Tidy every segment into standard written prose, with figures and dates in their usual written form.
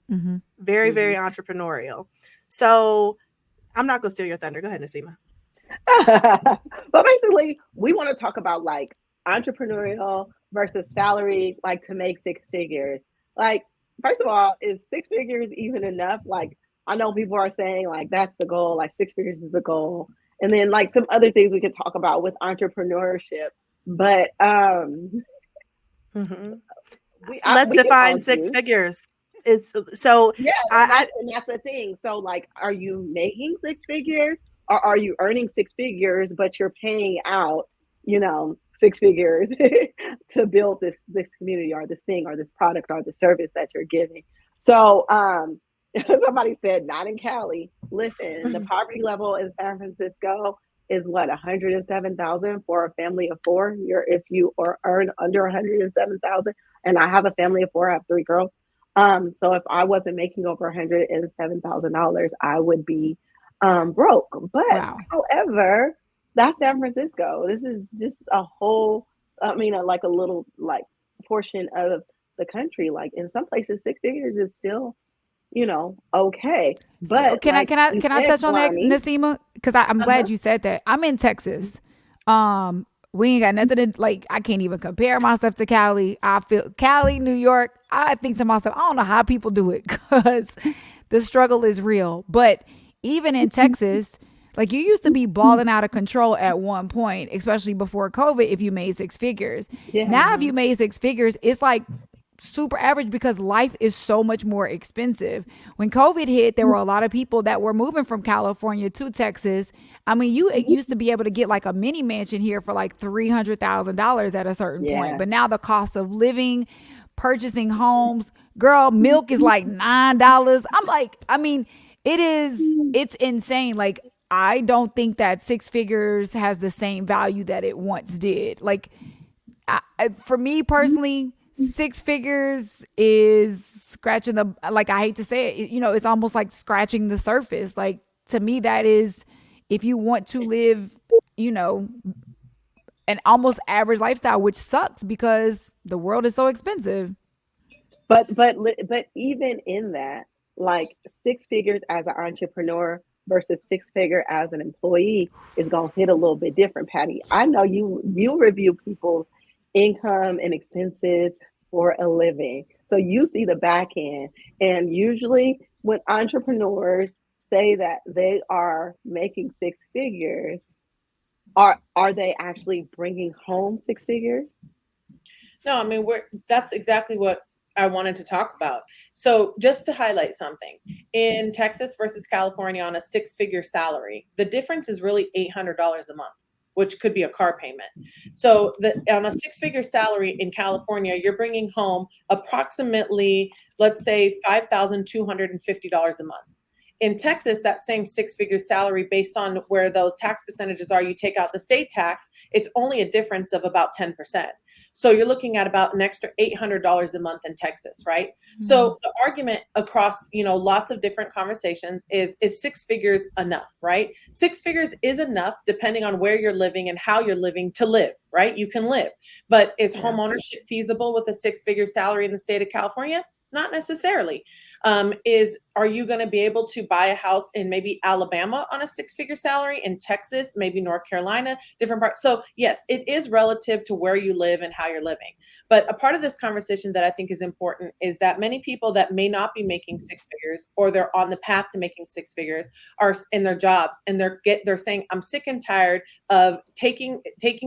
Very, very entrepreneurial. So I'm not going to steal your thunder. Go ahead, Nasima. But basically, we want to talk about like entrepreneurial versus salary, like to make six figures. Like, first of all, is six figures even enough? Like, I know people are saying like that's the goal, like six figures is the goal. And then like some other things we could talk about with entrepreneurship. But Hmm. Let's we can define six argue. figures. It's so Yeah, I, and that's the thing. So like are you making six figures or are you earning six figures but you're paying out, six figures to build this community or this thing or this product or the service that you're giving. So somebody said not in Cali. Listen, the I poverty level in San Francisco is what 107,000 for a family of four. You're if you or earn under 107,000, and I have a family of four. I have three girls. So if I wasn't making over $107,000, I would be broke. But Wow. however, that's San Francisco. This is just a whole, I mean, like a little like portion of the country. Like in some places, six figures is still, okay. So But like you can I said, touch on that, Kalani, Nasima? Because I'm glad uh-huh. you said that. I'm in Texas. We ain't got nothing to like. I can't even compare myself to Cali. I feel Cali, New York. I think to myself, I don't know how people do it because the struggle is real. But even in Texas, like you used to be balling out of control at one point, especially before COVID. If you made six figures, Yeah. now if hmm you made six figures, it's like super average because life is so much more expensive. When COVID hit, there were a lot of people that were moving from California to Texas. I mean, you used to be able to get like a mini mansion here for like $300,000 at a certain point, Yeah. but now the cost of living, purchasing homes, girl, milk is like $9. I'm like, I mean, it's insane. Like, I don't think that six figures has the same value that it once did. Like, for me personally, six figures is scratching the, like, I hate to say it, it's almost like scratching the surface. Like, to me, that is, if you want to live, you know, an almost average lifestyle, which sucks because the world is so expensive. But even in that, like six figures as an entrepreneur versus six figure as an employee is gonna hit a little bit different, Patty. I know you review people's income and expenses for a living. So you see the back end. And usually when entrepreneurs say that they are making six figures, are they actually bringing home six figures? No, I mean, that's exactly what I wanted to talk about. So, just to highlight something, in Texas versus California on a six-figure salary, the difference is really $800 a month, which could be a car payment. So, on a six-figure salary in California, you're bringing home approximately, let's say, $5,250 a month. In Texas, that same six-figure salary, based on where those tax percentages are, you take out the state tax, it's only a difference of about 10%. So you're looking at about an extra $800 a month in Texas, right? So the argument across, lots of different conversations is six figures enough, right? Six figures is enough depending on where you're living and how you're living to live, right? You can live. But is Yeah. home ownership feasible with a six-figure salary in the state of California? Not necessarily. Is Are you going to be able to buy a house in maybe Alabama on a six-figure salary, in Texas, maybe North Carolina, different parts? So yes, it is relative to where you live and how you're living. But a part of this conversation that I think is important is that many people that may not be making six figures, or they're on the path to making six figures, are in their jobs, and they're saying, I'm sick and tired of taking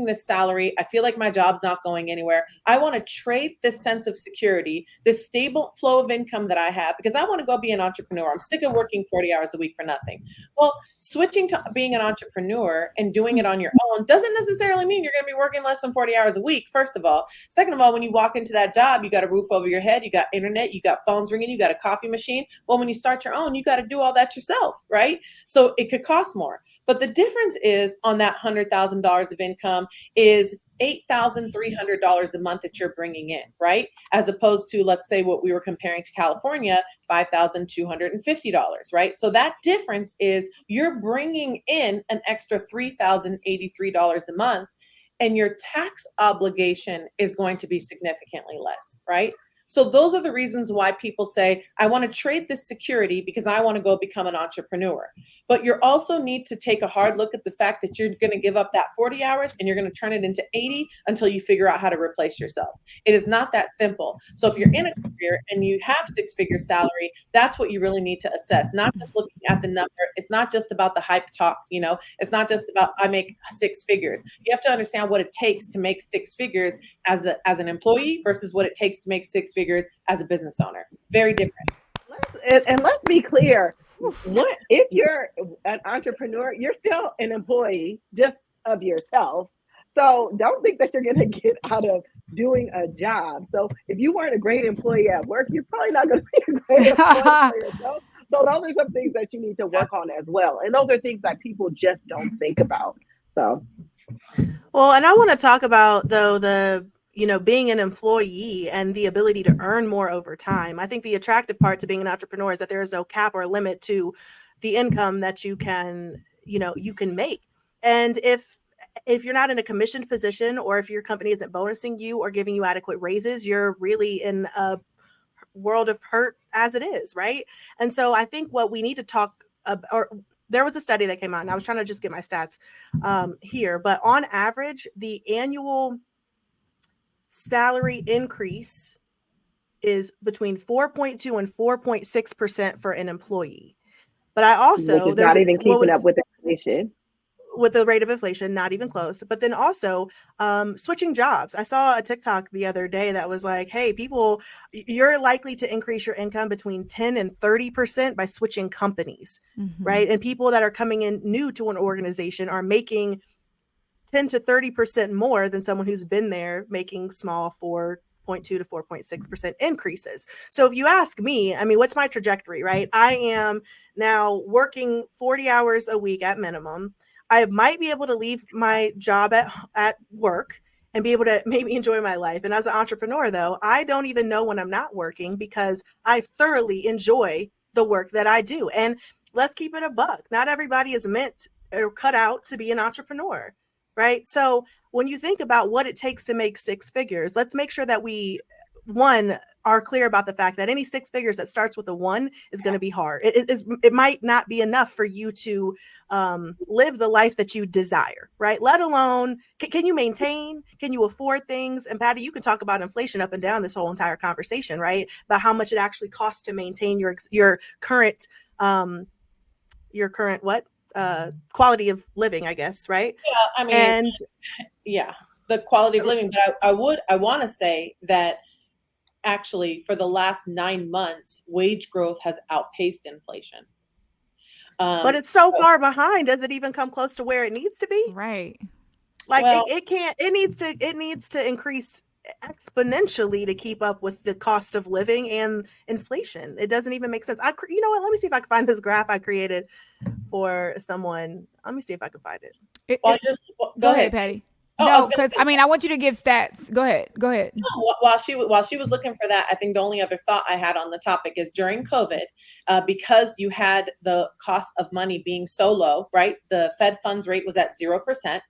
this salary. I feel like my job's not going anywhere. I want to trade this sense of security, this stable flow of income that I have, because I want to go be an entrepreneur. I'm sick of working 40 hours a week for nothing. Well, switching to being an entrepreneur and doing it on your own doesn't necessarily mean you're going to be working less than 40 hours a week, first of all. Second of all, when you walk into that job, you got a roof over your head, you got internet, you got phones ringing, you got a coffee machine. Well, when you start your own, you got to do all that yourself, right? So it could cost more. But the difference is, on that $100,000 of income, is $8,300 a month that you're bringing in, right? As opposed to, let's say, what we were comparing to California, $5,250, right? So that difference is you're bringing in an extra $3,083 a month, and your tax obligation is going to be significantly less, right? So those are the reasons why people say, I want to trade this security because I want to go become an entrepreneur. But you also need to take a hard look at the fact that you're going to give up that 40 hours and you're going to turn it into 80 until you figure out how to replace yourself. It is not that simple. So if you're in a career and you have six-figure salary, that's what you really need to assess, not just looking at the number. It's not just about the hype talk, it's not just about I make six figures. You have to understand what it takes to make six figures as an employee versus what it takes to make six figures as a business owner. Very different. And let's be clear. If you're an entrepreneur, you're still an employee just of yourself. So don't think that you're going to get out of doing a job. So if you weren't a great employee at work, you're probably not going to be a great employee for yourself. So those are some things that you need to work on as well. And those are things that people just don't think about. So, well, and I want to talk about though being an employee and the ability to earn more over time. I think the attractive part to being an entrepreneur is that there is no cap or limit to the income that you can make. And if you're not in a commissioned position, or if your company isn't bonusing you or giving you adequate raises, you're really in a world of hurt as it is, right? And so I think what we need to talk about, or there was a study that came out, and I was trying to just get my stats here, but on average, the annual salary increase is between 4.2 and 4.6% for an employee. But I also, which is not even keeping up with inflation. With the rate of inflation, not even close. But then also switching jobs. I saw a TikTok the other day that was like, hey, people, you're likely to increase your income between 10 and 30% by switching companies, right? And people that are coming in new to an organization are making 10 to 30% more than someone who's been there making small 4.2 to 4.6% increases. So if you ask me, I mean, what's my trajectory, right? I am now working 40 hours a week at minimum. I might be able to leave my job at work and be able to maybe enjoy my life. And as an entrepreneur, though, I don't even know when I'm not working because I thoroughly enjoy the work that I do. And let's keep it a buck. Not everybody is meant or cut out to be an entrepreneur, right? So when you think about what it takes to make six figures, let's make sure that we, one, are clear about the fact that any six figures that starts with a one is going to be hard. It might not be enough for you to live the life that you desire, right? Let alone, can you maintain? Can you afford things? And Patty, you can talk about inflation up and down this whole entire conversation, right? About how much it actually costs to maintain your current quality of living, I guess, right? Yeah, I mean, the quality of living. But I want to say that actually for the last 9 months, wage growth has outpaced inflation. But it's so far behind. Does it even come close to where it needs to be? Right. Like it needs to increase exponentially to keep up with the cost of living and inflation. It doesn't even make sense. You know what? Let me see if I can find this graph I created for someone. Let me see if I can find it. Go ahead, Patty. No, because I want you to give stats. Go ahead. No, while she was looking for that, I think the only other thought I had on the topic is during COVID, because you had the cost of money being so low, right? The Fed funds rate was at 0%.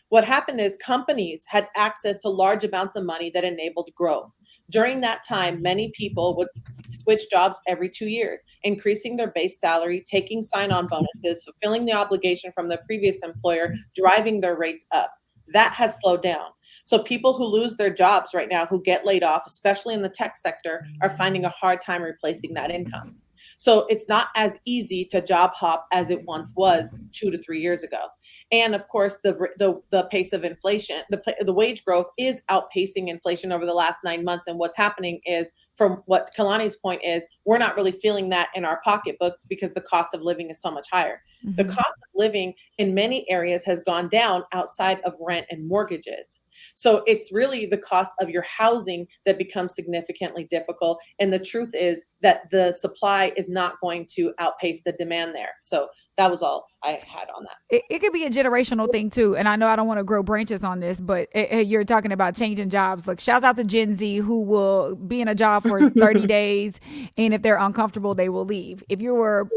What happened is companies had access to large amounts of money that enabled growth. During that time, many people would switch jobs every 2 years, increasing their base salary, taking sign-on bonuses, fulfilling the obligation from the previous employer, driving their rates up. That has slowed down. So people who lose their jobs right now, who get laid off, especially in the tech sector, are finding a hard time replacing that income. So it's not as easy to job hop as it once was 2 to 3 years ago. And of course, the pace of inflation, the wage growth is outpacing inflation over the last 9 months. And what's happening is, from what Kalani's point is, we're not really feeling that in our pocketbooks because the cost of living is so much higher. Mm-hmm. The cost of living in many areas has gone down outside of rent and mortgages. So it's really the cost of your housing that becomes significantly difficult. And the truth is that the supply is not going to outpace the demand there. So that was all I had on that. It could be a generational thing too. And I know I don't want to grow branches on this, but you're talking about changing jobs. Look, shouts out to Gen Z who will be in a job for 30 days. And if they're uncomfortable, they will leave. If you were,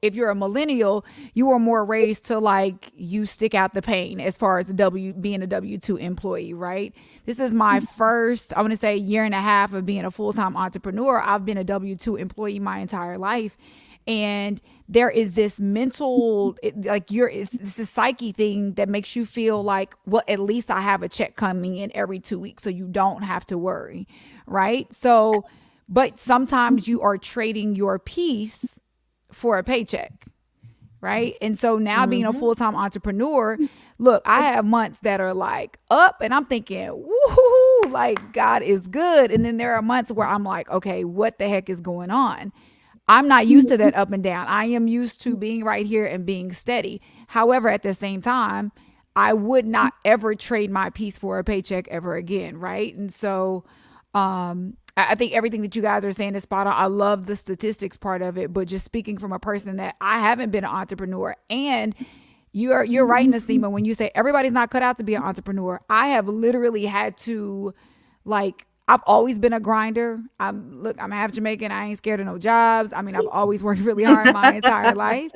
if you're a millennial, you were more raised to like, you stick out the pain as far as being a W-2 employee, right? This is my first, I want to say, year and a half of being a full-time entrepreneur. I've been a W-2 employee my entire life. And there is this mental, it's a psyche thing that makes you feel like, well, at least I have a check coming in every 2 weeks, so you don't have to worry, right? So, but sometimes you are trading your peace for a paycheck, right? And so now being a full-time entrepreneur, look, I have months that are like up and I'm thinking, woohoo, like God is good. And then there are months where I'm like, okay, what the heck is going on? I'm not used to that up and down. I am used to being right here and being steady. However, at the same time, I would not ever trade my peace for a paycheck ever again, right? And so I think everything that you guys are saying is spot on. I love the statistics part of it, but just speaking from a person that I haven't been an entrepreneur, and you're right, Nasima, when you say everybody's not cut out to be an entrepreneur. I have literally had to, like, I've always been a grinder. I'm half Jamaican. I ain't scared of no jobs. I mean, I've always worked really hard my entire life.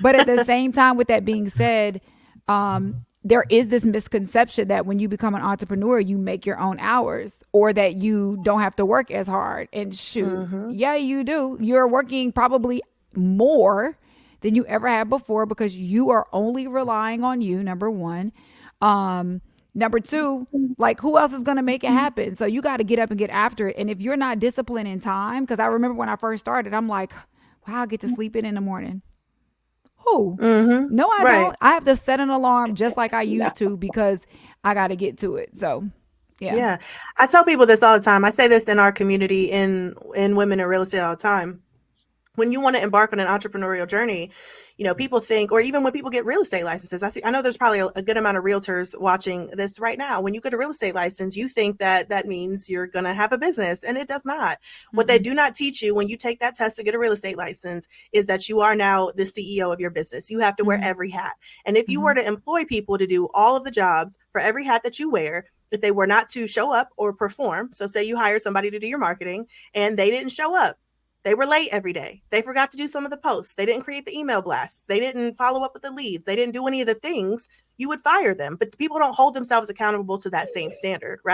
But at the same time, with that being said, there is this misconception that when you become an entrepreneur, you make your own hours or that you don't have to work as hard. And shoot, yeah, you do. You're working probably more than you ever have before because you are only relying on you, number one. Number two, like, who else is going to make it happen? So you got to get up and get after it. And if you're not disciplined in time, because I remember when I first started, I'm like, wow, I get to sleep in the morning. Who? No, I don't. I have to set an alarm just like I used to because I got to get to it. So, yeah. Yeah. I tell people this all the time. I say this in our community in Women in Real Estate all the time. When you want to embark on an entrepreneurial journey, people think, or even when people get real estate licenses, I know there's probably a good amount of realtors watching this right now. When you get a real estate license, you think that means you're going to have a business, and it does not. What they do not teach you when you take that test to get a real estate license is that you are now the CEO of your business. You have to wear every hat. And if you were to employ people to do all of the jobs for every hat that you wear, if they were not to show up or perform, so say you hire somebody to do your marketing and they didn't show up, they were late every day. They forgot to do some of the posts. They didn't create the email blasts. They didn't follow up with the leads. They didn't do any of the things. You would fire them. But people don't hold themselves accountable to that same standard, right?